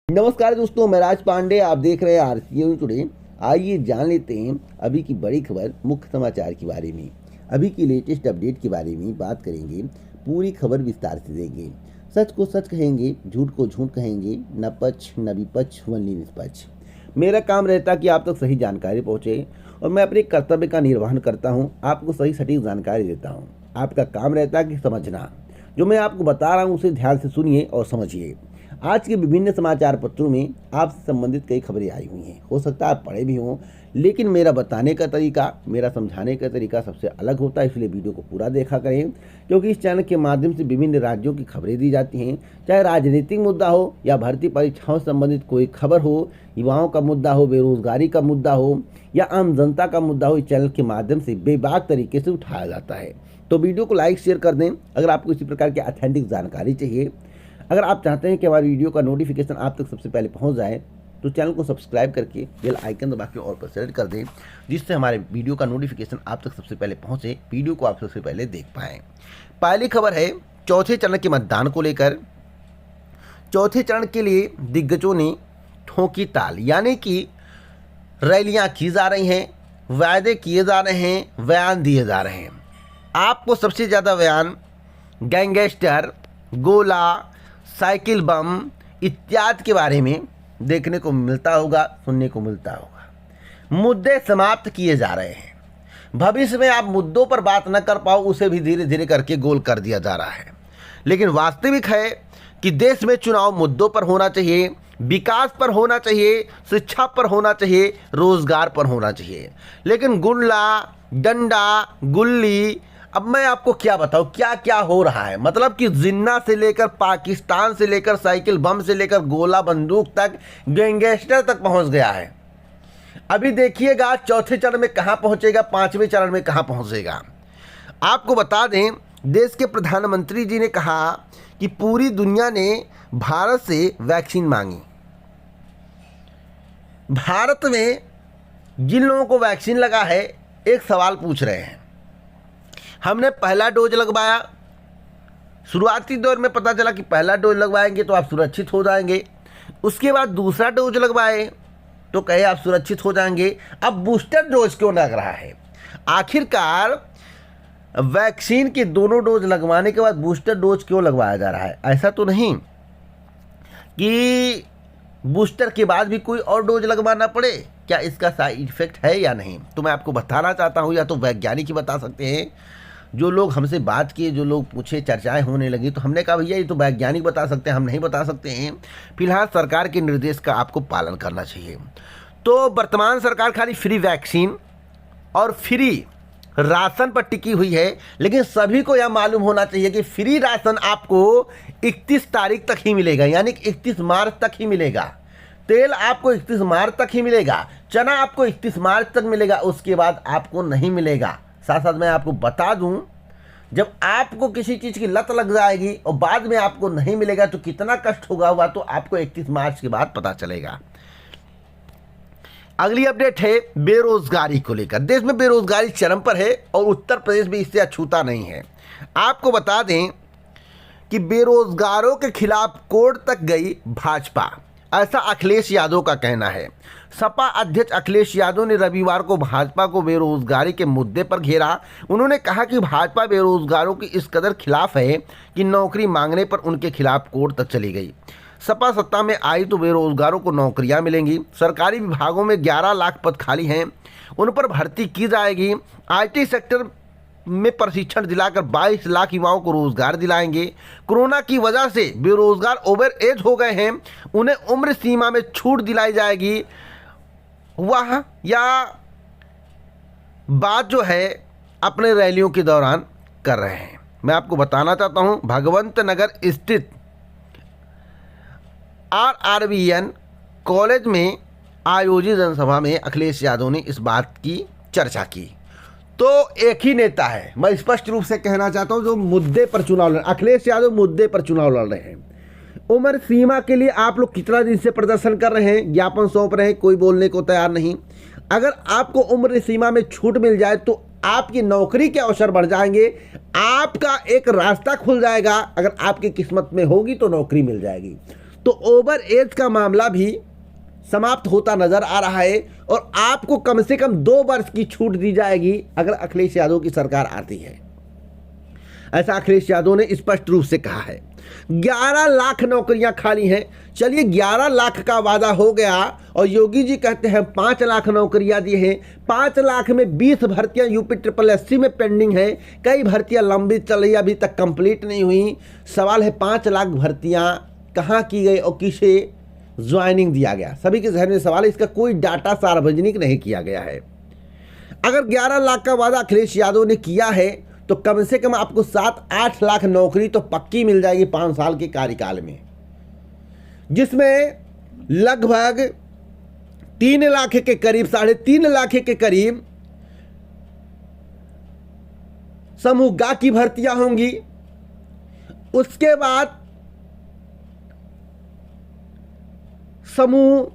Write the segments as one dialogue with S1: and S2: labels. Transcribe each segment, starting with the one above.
S1: नमस्कार दोस्तों, मैं राज पांडे। आप देख रहे हैं आरसीए न्यूज़ टुडे। आइए जान लेते हैं अभी की बड़ी खबर, मुख्य समाचार के बारे में। अभी की लेटेस्ट अपडेट के बारे में बात करेंगे, पूरी खबर विस्तार से देंगे। सच को सच कहेंगे, झूठ को झूठ कहेंगे, न पक्ष न विपक्ष, वनली निष्पक्ष। मेरा काम रहता है कि आप तक सही जानकारी पहुँचे और मैं अपने कर्तव्य का निर्वहन करता हूँ, आपको सही सटीक जानकारी देता हूँ। आपका काम रहता है कि समझना, जो मैं आपको बता रहा हूँ उसे ध्यान से सुनिए और समझिए। आज के विभिन्न समाचार पत्रों में आपसे संबंधित कई खबरें आई हुई हैं। हो सकता है आप पढ़े भी हों, लेकिन मेरा बताने का तरीका, मेरा समझाने का तरीका सबसे अलग होता है, इसलिए वीडियो को पूरा देखा करें, क्योंकि इस चैनल के माध्यम से विभिन्न राज्यों की खबरें दी जाती हैं। चाहे राजनीतिक मुद्दा हो या भर्ती परीक्षाओं से संबंधित कोई खबर हो, युवाओं का मुद्दा हो, बेरोजगारी का मुद्दा हो या आम जनता का मुद्दा हो, इस चैनल के माध्यम से बेबाक तरीके से उठाया जाता है। तो वीडियो को लाइक शेयर कर दें अगर आपको इसी प्रकार की ऑथेंटिक जानकारी चाहिए। अगर आप चाहते हैं कि हमारी वीडियो का नोटिफिकेशन आप तक सबसे पहले पहुंच जाए, तो चैनल को सब्सक्राइब करके बेल आइकन दबा के ऑल पर सेलेक्ट कर दें, जिससे हमारे वीडियो का नोटिफिकेशन आप तक सबसे पहले पहुंचे, वीडियो को आप सबसे पहले देख पाएँ। पहली खबर है चौथे चरण के मतदान को लेकर। चौथे चरण के लिए दिग्गजों ने ठोकी ताल, यानी कि रैलियाँ की जा रही हैं, वायदे किए जा रहे हैं, बयान दिए जा रहे हैं। आपको सबसे ज़्यादा बयान गैंगस्टर, गोला, साइकिल बम इत्यादि के बारे में देखने को मिलता होगा, सुनने को मिलता होगा। मुद्दे समाप्त किए जा रहे हैं। भविष्य में आप मुद्दों पर बात न कर पाओ, उसे भी धीरे धीरे करके गोल कर दिया जा रहा है। लेकिन वास्तविक है कि देश में चुनाव मुद्दों पर होना चाहिए, विकास पर होना चाहिए, शिक्षा पर होना चाहिए, रोजगार पर होना चाहिए। लेकिन गुल्ला, डंडा, गुल्ली, अब मैं आपको क्या बताऊं क्या क्या हो रहा है। मतलब कि जिन्ना से लेकर पाकिस्तान से लेकर साइकिल बम से लेकर गोला बंदूक तक, गैंगस्टर तक पहुंच गया है। अभी देखिएगा चौथे चरण में कहां पहुंचेगा, पांचवें चरण में कहां पहुंचेगा। आपको बता दें, देश के प्रधानमंत्री जी ने कहा कि पूरी दुनिया ने भारत से वैक्सीन मांगी। भारत में जिन लोगों को वैक्सीन लगा है, एक सवाल पूछ रहे हैं। हमने पहला डोज लगवाया, शुरुआती दौर में पता चला कि पहला डोज लगवाएंगे तो आप सुरक्षित हो जाएंगे। उसके बाद दूसरा डोज लगवाए तो कहे आप सुरक्षित हो जाएंगे। अब बूस्टर डोज क्यों लग रहा है? आखिरकार वैक्सीन के दोनों डोज लगवाने के बाद बूस्टर डोज क्यों लगवाया जा रहा है? ऐसा तो नहीं कि बूस्टर के बाद भी कोई और डोज लगवाना पड़े। क्या इसका साइड इफेक्ट है या नहीं, तो मैं आपको बताना चाहता हूँ। या तो वैज्ञानिक ही बता सकते हैं। जो लोग हमसे बात किए, जो लोग पूछे, चर्चाएं होने लगी, तो हमने कहा भैया ये तो वैज्ञानिक बता सकते हैं, हम नहीं बता सकते हैं। फिलहाल सरकार के निर्देश का आपको पालन करना चाहिए। तो वर्तमान सरकार खाली फ्री वैक्सीन और फ्री राशन पर टिकी हुई है, लेकिन सभी को यह मालूम होना चाहिए कि फ्री राशन आपको 31 तारीख तक ही मिलेगा, यानी 31 मार्च तक ही मिलेगा। तेल आपको 31 मार्च तक ही मिलेगा, चना आपको 31 मार्च तक मिलेगा, उसके बाद आपको नहीं मिलेगा। साथ साथ मैं आपको बता दूं, जब आपको किसी चीज़ की लत लग जाएगी और बाद में आपको नहीं मिलेगा तो कितना कष्ट होगा, तो आपको 31 मार्च के बाद पता चलेगा। अगली अपडेट है बेरोजगारी को लेकर। देश में बेरोजगारी चरम पर है और उत्तर प्रदेश भी इससे अछूता नहीं है। आपको बता दें कि बेरोजगारों के खिलाफ कोर्ट तक गई भाजपा, ऐसा अखिलेश यादव का कहना है। सपा अध्यक्ष अखिलेश यादव ने रविवार को भाजपा को बेरोजगारी के मुद्दे पर घेरा। उन्होंने कहा कि भाजपा बेरोजगारों की इस कदर खिलाफ है कि नौकरी मांगने पर उनके खिलाफ कोर्ट तक चली गई। सपा सत्ता में आई तो बेरोजगारों को नौकरियां मिलेंगी। सरकारी विभागों में 11 लाख पद खाली हैं, उन पर भर्ती की जाएगी। IT सेक्टर में प्रशिक्षण दिलाकर 22 लाख युवाओं को रोजगार दिलाएंगे। कोरोना की वजह से बेरोजगार ओवर एज हो गए हैं, उन्हें उम्र सीमा में छूट दिलाई जाएगी। वह या बात जो है अपने रैलियों के दौरान कर रहे हैं। मैं आपको बताना चाहता हूं, भगवंत नगर स्थित RRVN कॉलेज में आयोजित जनसभा में अखिलेश यादव ने इस बात की चर्चा की। तो एक ही नेता है, मैं स्पष्ट रूप से कहना चाहता हूं, जो मुद्दे पर चुनाव लड़, अखिलेश यादव मुद्दे पर चुनाव लड़ रहे हैं। उम्र सीमा के लिए आप लोग कितना दिन से प्रदर्शन कर रहे हैं, ज्ञापन सौंप रहे हैं, कोई बोलने को तैयार नहीं। अगर आपको उम्र सीमा में छूट मिल जाए तो आपकी नौकरी के अवसर बढ़ जाएंगे, आपका एक रास्ता खुल जाएगा। अगर आपकी किस्मत में होगी तो नौकरी मिल जाएगी। तो तो ओवर एज का मामला भी समाप्त होता नजर आ रहा है और आपको कम से कम 2 वर्ष की छूट दी जाएगी अगर अखिलेश यादव की सरकार आती है। ऐसा अखिलेश यादव ने स्पष्ट रूप से कहा है। 11 लाख नौकरियां खाली हैं। चलिए 11 लाख का वादा हो गया और योगी जी कहते हैं 5 लाख नौकरियां दी हैं। 5 लाख में 20 भर्तियां यूपी SSSC में पेंडिंग है। कई भर्तियां लंबी चल रही, अभी तक कंप्लीट नहीं हुई। सवाल है 5 लाख भर्तियां कहां की गई और किसे ज्वाइनिंग दिया गया? सभी के जहन में सवाल है। इसका कोई डाटा सार्वजनिक नहीं किया गया है। अगर 11 लाख का वादा अखिलेश यादव ने किया है तो कम से कम आपको 7-8 लाख नौकरी तो पक्की मिल जाएगी 5 साल के कार्यकाल में, जिसमें लगभग 3 लाख के करीब, 3.5 लाख के करीब समूह ग की भर्तियां होंगी। उसके बाद समूह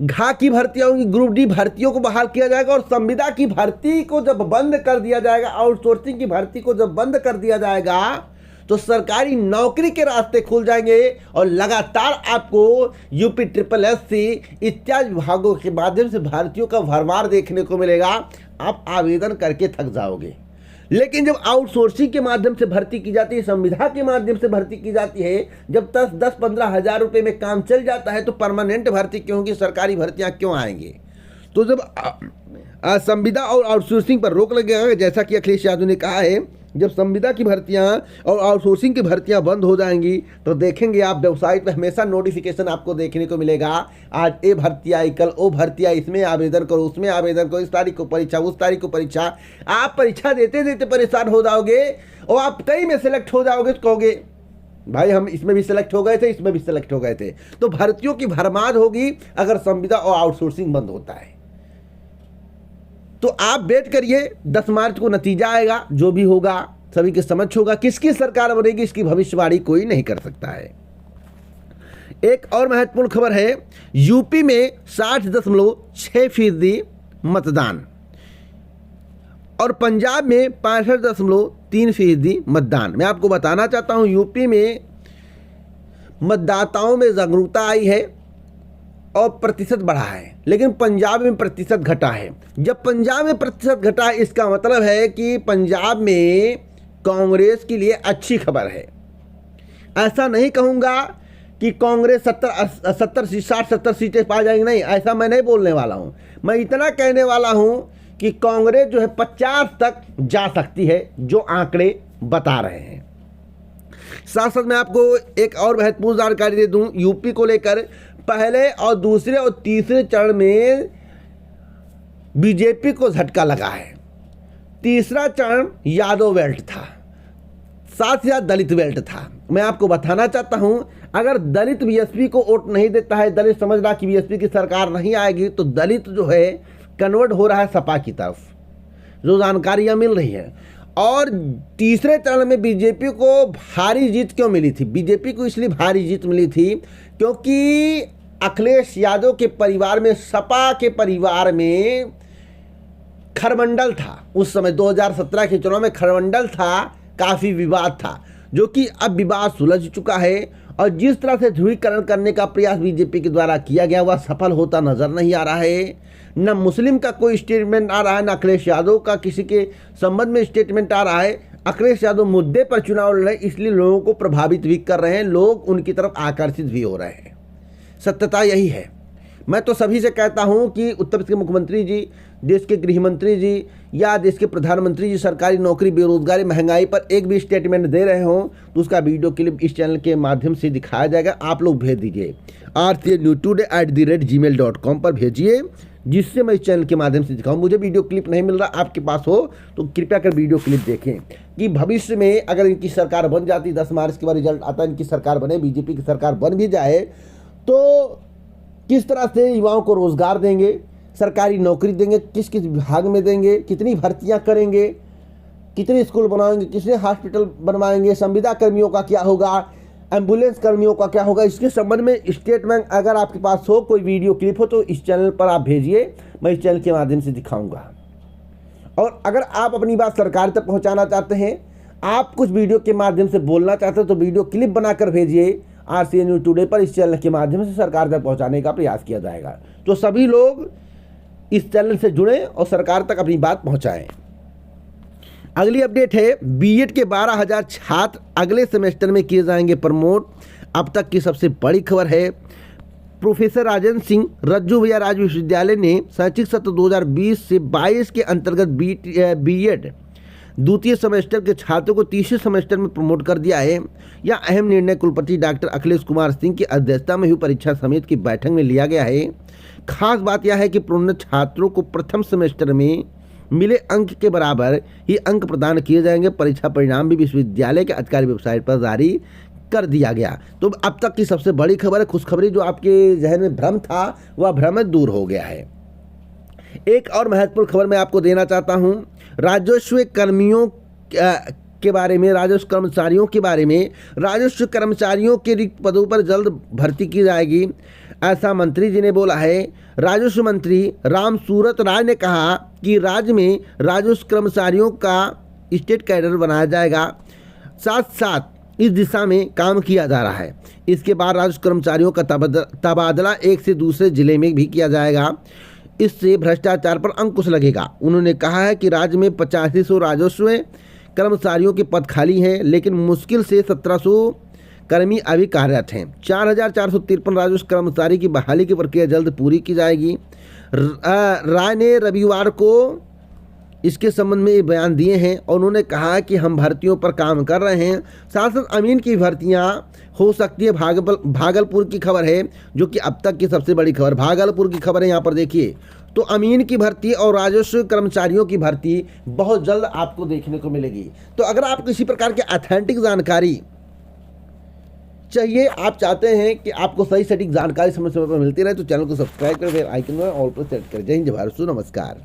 S1: घा की भर्तियां होंगी, ग्रुप डी भर्तियों को बहाल किया जाएगा और संविदा की भर्ती को जब बंद कर दिया जाएगा, आउटसोर्सिंग की भर्ती को जब बंद कर दिया जाएगा तो सरकारी नौकरी के रास्ते खुल जाएंगे और लगातार आपको यूपी SSSC इत्यादि विभागों के माध्यम से भर्तियों का भरमार देखने को मिलेगा। आप आवेदन करके थक जाओगे। लेकिन जब आउटसोर्सिंग के माध्यम से भर्ती की जाती है, संविदा के माध्यम से भर्ती की जाती है, जब 10-15 हज़ार रुपये में काम चल जाता है तो परमानेंट भर्ती क्यों होगी? सरकारी भर्तियां क्यों आएंगी? तो जब संविदा और आउटसोर्सिंग पर रोक लगेगा, जैसा कि अखिलेश यादव ने कहा है, जब संविदा की भर्तियां और आउटसोर्सिंग की भर्तियां बंद हो जाएंगी तो देखेंगे आप वेबसाइट पर हमेशा नोटिफिकेशन आपको देखने को मिलेगा। आज ये भर्ती आई, कल वो भर्ती आई, इसमें आवेदन करो, उसमें आवेदन करो, इस तारीख को परीक्षा, उस तारीख को परीक्षा। आप परीक्षा देते देते परेशान हो जाओगे और आप कई में सेलेक्ट हो जाओगे तो कहोगे भाई हम इसमें भी सेलेक्ट हो गए थे, इसमें भी सेलेक्ट हो गए थे। तो भर्तियों की भरमार होगी अगर संविदा और आउटसोर्सिंग बंद होता है। तो आप वेट करिए, 10 मार्च को नतीजा आएगा, जो भी होगा सभी के समझ होगा। किसकी सरकार बनेगी इसकी भविष्यवाणी कोई नहीं कर सकता है। एक और महत्वपूर्ण खबर है, यूपी में 60.6% मतदान और पंजाब में 65.3% मतदान। मैं आपको बताना चाहता हूं यूपी में मतदाताओं में जागरूकता आई है और प्रतिशत बढ़ा है, लेकिन पंजाब में प्रतिशत घटा है। जब पंजाब में प्रतिशत घटा है इसका मतलब है कि पंजाब में कांग्रेस के लिए अच्छी खबर है। ऐसा नहीं कहूँगा कि कांग्रेस 60-70 सीटें पा जाएगी, नहीं, ऐसा मैं नहीं बोलने वाला हूँ। मैं इतना कहने वाला हूँ कि कांग्रेस जो है 50 तक जा सकती है, जो आंकड़े बता रहे हैं। साथ साथ मैं आपको एक और महत्वपूर्ण जानकारी दे दूं यूपी को लेकर। पहले और दूसरे और तीसरे चरण में बीजेपी को झटका लगा है। तीसरा चरण यादव बेल्ट था, साथ ही साथ दलित बेल्ट था। मैं आपको बताना चाहता हूं, अगर दलित बीएसपी को वोट नहीं देता है, दलित समझ रहा कि बीएसपी की सरकार नहीं आएगी, तो दलित जो है कन्वर्ट हो रहा है सपा की तरफ, जो जानकारियां मिल रही है। और तीसरे चरण में बीजेपी को भारी जीत क्यों मिली थी? बीजेपी को इसलिए भारी जीत मिली थी क्योंकि अखिलेश यादव के परिवार में, सपा के परिवार में खरमंडल था। उस समय 2017 के चुनाव में खरमंडल था, काफ़ी विवाद था, जो कि अब विवाद सुलझ चुका है। और जिस तरह से ध्रुवीकरण करने का प्रयास बीजेपी के द्वारा किया गया वह सफल होता नजर नहीं आ रहा है। न मुस्लिम का कोई स्टेटमेंट आ रहा है, न अखिलेश यादव का किसी के संबंध में स्टेटमेंट आ रहा है। अखिलेश यादव मुद्दे पर चुनाव लड़ रहे हैं, इसलिए लोगों को प्रभावित भी कर रहे हैं, लोग उनकी तरफ आकर्षित भी हो रहे हैं। सत्यता यही है। मैं तो सभी से कहता हूं कि उत्तर प्रदेश के मुख्यमंत्री जी, देश के गृह मंत्री जी या देश के प्रधानमंत्री जी सरकारी नौकरी, बेरोजगारी, महंगाई पर एक भी स्टेटमेंट दे रहे हों तो उसका वीडियो क्लिप इस चैनल के माध्यम से दिखाया जाएगा। आप लोग भेज दीजिए rcnewstoday@gmail.com पर भेजिए, जिससे मैं इस चैनल के माध्यम से दिखाऊं। मुझे वीडियो क्लिप नहीं मिल रहा, आपके पास हो तो कृपया कर वीडियो क्लिप देखें कि भविष्य में अगर इनकी सरकार बन जाती, 10 मार्च के बाद रिजल्ट आता है, इनकी सरकार बने, बीजेपी की सरकार बन भी जाए, तो किस तरह से युवाओं को रोजगार देंगे, सरकारी नौकरी देंगे, किस किस विभाग में देंगे, कितनी भर्तियां करेंगे, कितने स्कूल बनाएंगे, कितने हॉस्पिटल बनवाएंगे, संविदा कर्मियों का क्या होगा, एम्बुलेंस कर्मियों का क्या होगा, इसके संबंध में स्टेटमेंट अगर आपके पास हो, कोई वीडियो क्लिप हो तो इस चैनल पर आप भेजिए, मैं इस चैनल के माध्यम से दिखाऊंगा। और अगर आप अपनी बात सरकार तक पहुंचाना चाहते हैं, आप कुछ वीडियो के माध्यम से बोलना चाहते हैं तो वीडियो क्लिप बनाकर भेजिए RCN न्यूज़ टुडे पर इस चैनल के माध्यम से सरकार तक पहुंचाने का प्रयास किया जाएगा। तो सभी लोग इस चैनल से जुड़ें और सरकार तक अपनी बात पहुंचाएं। अगली अपडेट है, बीएड के 12,000 छात्र अगले सेमेस्टर में किए जाएंगे प्रमोट। अब तक की सबसे बड़ी खबर है, प्रोफेसर राजेंद्र सिंह रज्जू भैया राज्य विश्वविद्यालय ने शैक्षिक सत्र 2020 से 22 के अंतर्गत बीएड द्वितीय सेमेस्टर के छात्रों को तीसरे सेमेस्टर में प्रमोट कर दिया है। यह अहम निर्णय कुलपति डॉक्टर अखिलेश कुमार सिंह की अध्यक्षता में हुई परीक्षा समिति की बैठक में लिया गया है। खास बात यह है कि प्रोन्नत छात्रों को प्रथम सेमेस्टर में मिले अंक के बराबर ही अंक प्रदान किए जाएंगे। परीक्षा परिणाम भी विश्वविद्यालय के आधिकारिक वेबसाइट पर जारी कर दिया गया। तो अब तक की सबसे बड़ी खबर है, खुशखबरी। जो आपके जहन में भ्रम था वह भ्रम दूर हो गया है। एक और महत्वपूर्ण खबर मैं आपको देना चाहता हूं, राजस्व कर्मियों के बारे में, राजस्व कर्मचारियों के बारे में। राजस्व कर्मचारियों के रिक्त पदों पर जल्द भर्ती की जाएगी, ऐसा मंत्री जी ने बोला है। राजस्व मंत्री राम सूरत राय ने कहा कि राज्य में राजस्व कर्मचारियों का स्टेट कैडर बनाया जाएगा, साथ साथ इस दिशा में काम किया जा रहा है। इसके बाद राजस्व कर्मचारियों का तबादला एक से दूसरे जिले में भी किया जाएगा। इससे भ्रष्टाचार पर अंकुश लगेगा। उन्होंने कहा है कि राज्य में 8500 राजस्व कर्मचारियों के पद खाली हैं, लेकिन मुश्किल से 1700 कर्मी अभी कार्यरत हैं। 4453 राजस्व कर्मचारी की बहाली की प्रक्रिया जल्द पूरी की जाएगी। राय ने रविवार को इसके संबंध में ये बयान दिए हैं और उन्होंने कहा कि हम भर्तियों पर काम कर रहे हैं। साथ साथ अमीन की भर्तियां हो सकती है। भागलपुर की खबर है, जो कि अब तक की सबसे बड़ी खबर भागलपुर की खबर है। यहाँ पर देखिए, तो अमीन की भर्ती और राजस्व कर्मचारियों की भर्ती बहुत जल्द आपको देखने को मिलेगी। तो अगर आप किसी प्रकार की ऑथेंटिक जानकारी चाहिए, आप चाहते हैं कि आपको सही सटीक जानकारी समय समय पर मिलती रहे, तो चैनल को सब्सक्राइब करें, फिर आइकन में ऑल पर सेट करें। जय हिंद, जय भारत, नमस्कार।